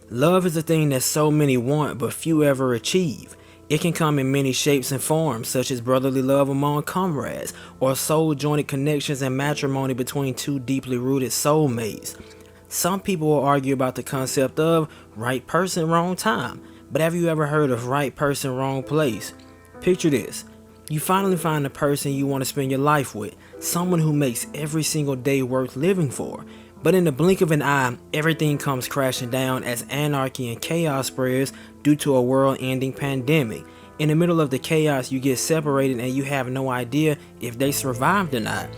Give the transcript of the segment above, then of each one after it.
Love is a thing that so many want but few ever achieve. It can come in many shapes and forms, such as brotherly love among comrades, or soul-jointed connections and matrimony between two deeply rooted soulmates. Some people will argue about the concept of right person, wrong time, but have you ever heard of right person, wrong place? Picture this. You finally find the person you want to spend your life with, someone who makes every single day worth living for. But in the blink of an eye, everything comes crashing down as anarchy and chaos spreads due to a world-ending pandemic. In the middle of the chaos, you get separated and you have no idea if they survived or not.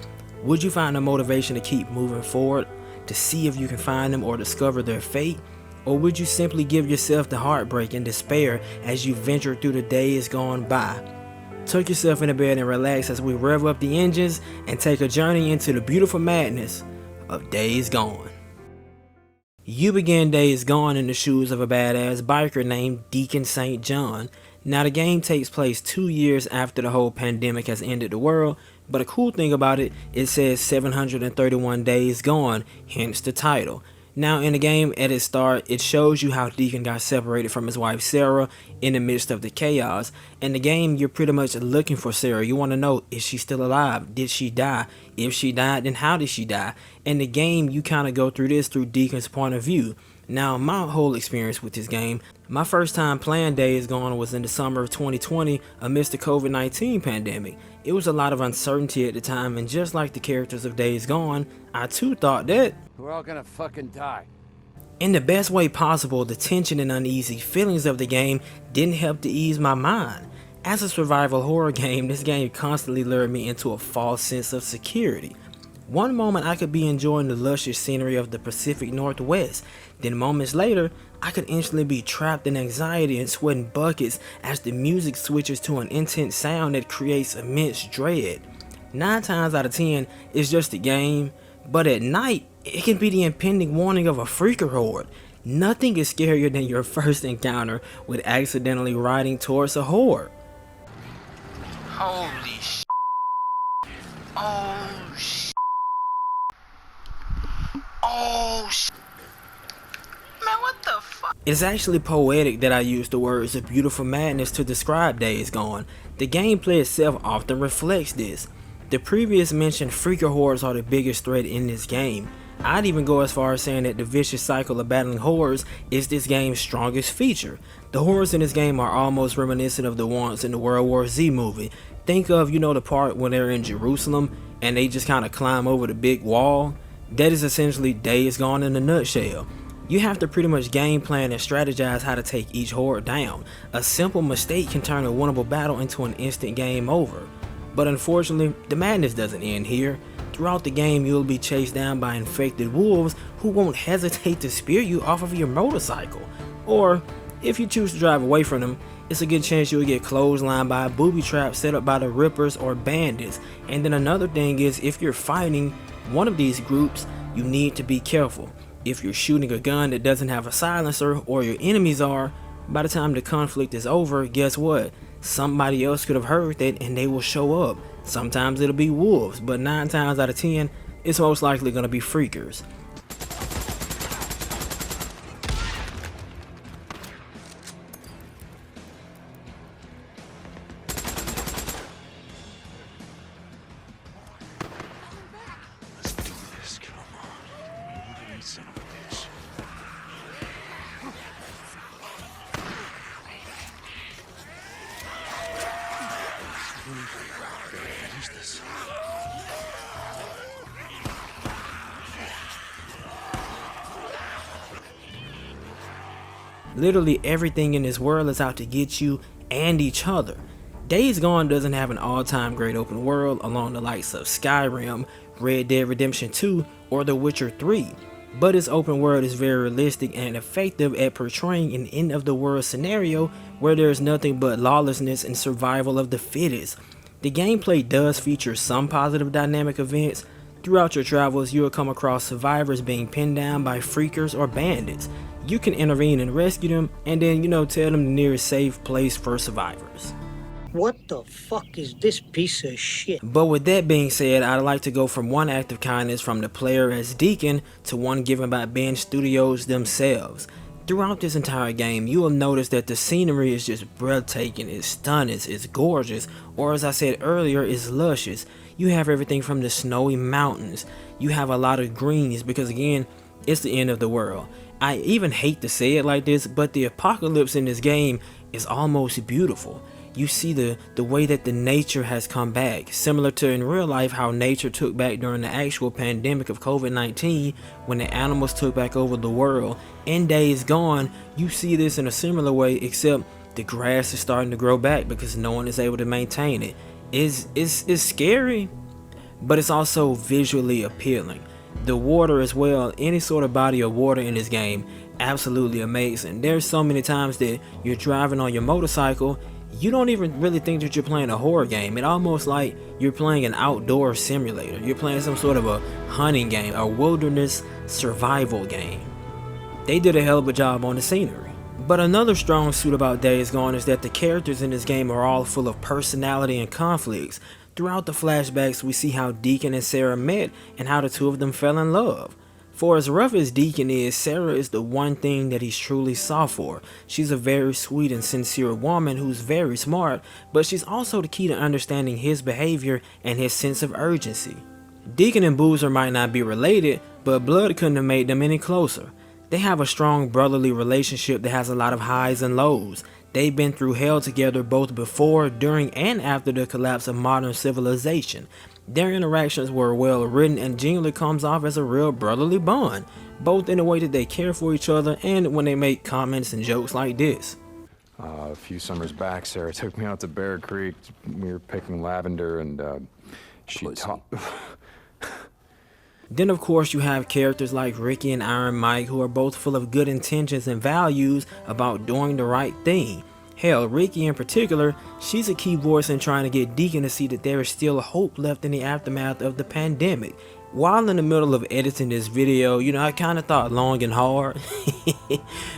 Would you find the motivation to keep moving forward, to see if you can find them or discover their fate? Or would you simply give yourself the heartbreak and despair as you venture through the days gone by? Tuck yourself in the bed and relax as we rev up the engines and take a journey into the beautiful madness of Days Gone. You begin Days Gone in the shoes of a badass biker named Deacon St. John. Now the game takes place 2 years after the whole pandemic has ended the world, but a cool thing about it, it says 731 days gone, hence the title. Now in the game at its start, it shows you how Deacon got separated from his wife Sarah in the midst of the chaos. In the game, you're pretty much looking for Sarah. You want to know, is she still alive? Did she die? If she died, then how did she die? In the game, you kind of go through this through Deacon's point of view. Now, my whole experience with this game, my first time playing Days Gone was in the summer of 2020 amidst the COVID-19 pandemic. It was a lot of uncertainty at the time, and just like the characters of Days Gone, I too thought that we're all gonna fucking die. in the best way possible, the tension and uneasy feelings of the game didn't help to ease my mind. As a survival horror game, this game constantly lured me into a false sense of security. One moment I could be enjoying the luscious scenery of the Pacific Northwest, then moments later, I could instantly be trapped in anxiety and sweating buckets as the music switches to an intense sound that creates immense dread. 9 times out of 10, it's just a game, but at night, it can be the impending warning of a freaker horde. Nothing is scarier than your first encounter with accidentally riding towards a horde. Holy sh**. Oh sh**. Oh sh**. Man, what the fuck? It's actually poetic that I use the words of beautiful madness to describe Days Gone. The gameplay itself often reflects this. The previous mentioned freaker hordes are the biggest threat in this game. I'd even go as far as saying that the vicious cycle of battling hordes is this game's strongest feature. The hordes in this game are almost reminiscent of the ones in the World War Z movie. Think of, the part when they're in Jerusalem and they just kind of climb over the big wall. That is essentially Days Gone in a nutshell. You have to pretty much game plan and strategize how to take each horde down. A simple mistake can turn a winnable battle into an instant game over. But unfortunately, the madness doesn't end here. Throughout the game, you'll be chased down by infected wolves who won't hesitate to spear you off of your motorcycle. Or, if you choose to drive away from them, it's a good chance you'll get clotheslined by a booby trap set up by the Rippers or Bandits. And then another thing is, if you're fighting one of these groups, you need to be careful. If you're shooting a gun that doesn't have a silencer, or your enemies are, by the time the conflict is over, guess what? Somebody else could have heard that and they will show up. Sometimes it'll be wolves, but 9 times out of 10, it's most likely going to be freakers. Let's do this, come on. You son of a bitch. What is this? Literally everything in this world is out to get you and each other. Days Gone doesn't have an all-time great open world along the likes of Skyrim, Red Dead Redemption 2, or The Witcher 3, but its open world is very realistic and effective at portraying an end-of-the-world scenario where there is nothing but lawlessness and survival of the fittest. The gameplay does feature some positive dynamic events. Throughout your travels, you will come across survivors being pinned down by freakers or bandits. You can intervene and rescue them, and then, tell them the nearest safe place for survivors. What the fuck is this piece of shit? But with that being said, I'd like to go from one act of kindness from the player as Deacon to one given by Ben Studios themselves. Throughout this entire game, you will notice that the scenery is just breathtaking, it's stunning, it's gorgeous, or as I said earlier, it's luscious. You have everything from the snowy mountains, you have a lot of greens because again, it's the end of the world. I even hate to say it like this, but the apocalypse in this game is almost beautiful. You see the way that the nature has come back, similar to in real life how nature took back during the actual pandemic of COVID-19 when the animals took back over the world. In Days Gone, you see this in a similar way, except the grass is starting to grow back because no one is able to maintain it. It's scary, but it's also visually appealing. The water as well, any sort of body of water in this game, absolutely amazing. There's so many times that you're driving on your motorcycle, you don't even really think that you're playing a horror game. It almost like you're playing an outdoor simulator. You're playing some sort of a hunting game, a wilderness survival game. They did a hell of a job on the scenery. But another strong suit about Days Gone is that the characters in this game are all full of personality and conflicts. Throughout the flashbacks, we see how Deacon and Sarah met and how the two of them fell in love. For as rough as Deacon is, Sarah is the one thing that he's truly saw for. She's a very sweet and sincere woman who's very smart, but she's also the key to understanding his behavior and his sense of urgency. Deacon and Boozer might not be related, but blood couldn't have made them any closer. They have a strong brotherly relationship that has a lot of highs and lows. They've been through hell together both before, during, and after the collapse of modern civilization. Their interactions were well written and genuinely comes off as a real brotherly bond, both in the way that they care for each other and when they make comments and jokes like this. A few summers back, Sarah took me out to Bear Creek. We were picking lavender and she taught... Then of course you have characters like Ricky and Iron Mike who are both full of good intentions and values about doing the right thing. Hell, Ricky in particular, she's a key voice in trying to get Deacon to see that there is still hope left in the aftermath of the pandemic. While in the middle of editing this video, I kind of thought long and hard,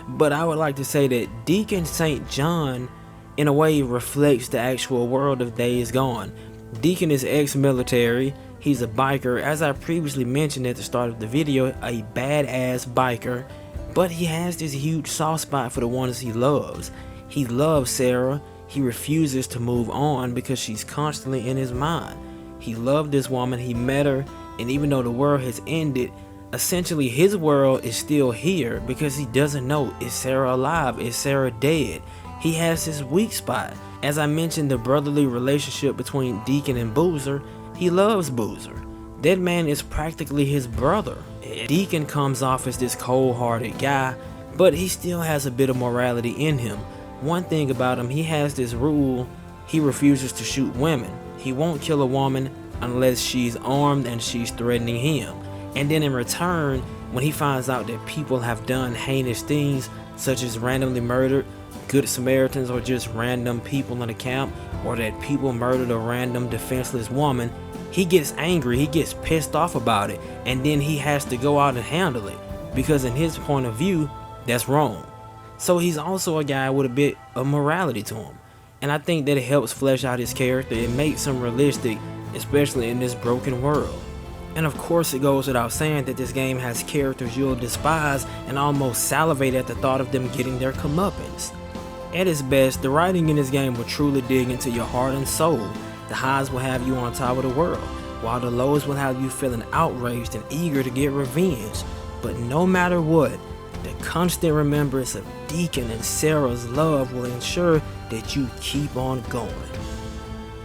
but I would like to say that Deacon St. John in a way reflects the actual world of Days Gone. Deacon is ex-military, he's a biker, as I previously mentioned at the start of the video, a badass biker, but he has this huge soft spot for the ones he loves. He loves Sarah, he refuses to move on because she's constantly in his mind. He loved this woman, he met her, and even though the world has ended, essentially his world is still here because he doesn't know, is Sarah alive, is Sarah dead? He has his weak spot. As I mentioned, the brotherly relationship between Deacon and Boozer, he loves Boozer. That man is practically his brother. Deacon comes off as this cold-hearted guy, but he still has a bit of morality in him. One thing about him, he has this rule, he refuses to shoot women. He won't kill a woman unless she's armed and she's threatening him. And then in return, when he finds out that people have done heinous things, such as randomly murdered Good Samaritans or just random people in a camp, or that people murdered a random defenseless woman, he gets angry, he gets pissed off about it, and then he has to go out and handle it, because in his point of view, that's wrong. So he's also a guy with a bit of morality to him. And I think that it helps flesh out his character. It makes him realistic, especially in this broken world. And of course it goes without saying that this game has characters you'll despise and almost salivate at the thought of them getting their comeuppance. At its best, the writing in this game will truly dig into your heart and soul. The highs will have you on top of the world, while the lows will have you feeling outraged and eager to get revenge. But no matter what, the constant remembrance of Deacon and Sarah's love will ensure that you keep on going.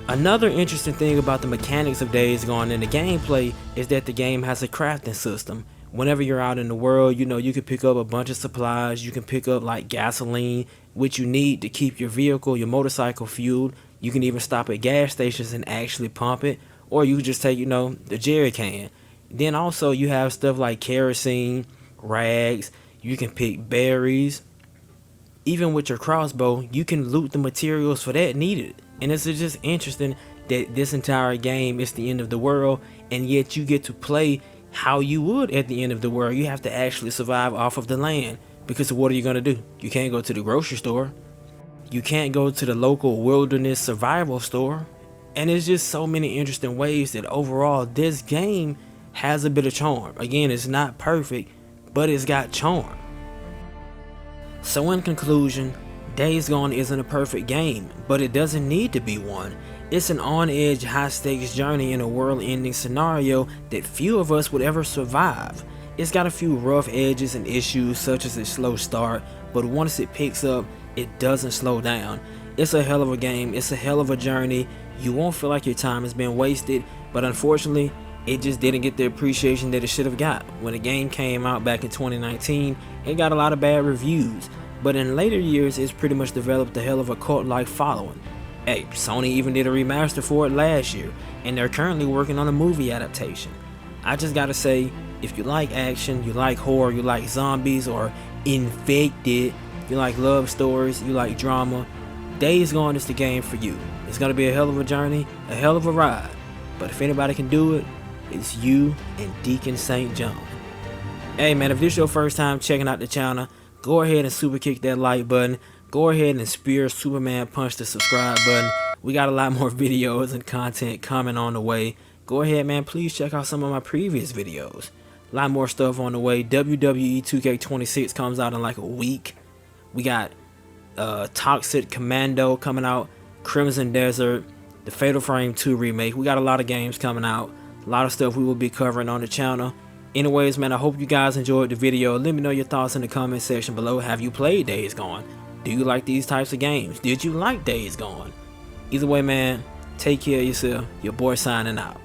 Another interesting thing about the mechanics of Days Gone in the gameplay is that the game has a crafting system. Whenever you're out in the world, you can pick up a bunch of supplies. You can pick up like gasoline, which you need to keep your vehicle, your motorcycle fueled. You can even stop at gas stations and actually pump it, or you can just take, the jerry can. Then also you have stuff like kerosene, rags. You can pick berries. Even with your crossbow, you can loot the materials for that needed. And it's just interesting that this entire game is the end of the world, and yet you get to play how you would at the end of the world. You have to actually survive off of the land, because what are you going to do? You can't go to the grocery store. You can't go to the local wilderness survival store. And it's just so many interesting ways that overall this game has a bit of charm. Again, it's not perfect, but it's got charm. So in conclusion, Days Gone isn't a perfect game, but it doesn't need to be one. It's an on-edge, high-stakes journey in a world-ending scenario that few of us would ever survive. It's got a few rough edges and issues such as its slow start, but once it picks up, it doesn't slow down. It's a hell of a game, it's a hell of a journey. You won't feel like your time has been wasted, but unfortunately, it just didn't get the appreciation that it should have got. When the game came out back in 2019, it got a lot of bad reviews, but in later years, it's pretty much developed a hell of a cult-like following. Hey, Sony even did a remaster for it last year, and they're currently working on a movie adaptation. I just gotta say, if you like action, you like horror, you like zombies or infected, you like love stories, you like drama, Days Gone is the game for you. It's gonna be a hell of a journey, a hell of a ride, but if anybody can do it, it's you and Deacon St. John. Hey man, if this is your first time checking out the channel, go ahead and super kick that like button. Go ahead and spear Superman punch the subscribe button. We got a lot more videos and content coming on the way. Go ahead man, please check out some of my previous videos. A lot more stuff on the way. WWE 2K26 comes out in like a week. We got Toxic Commando coming out, Crimson Desert, the Fatal Frame 2 remake. We got a lot of games coming out. A lot of stuff we will be covering on the channel. Anyways man, I hope you guys enjoyed the video. Let me know your thoughts in the comment section below. Have you played Days Gone? Do you like these types of games? Did you like Days Gone? Either way man, take care of yourself. Your boy signing out.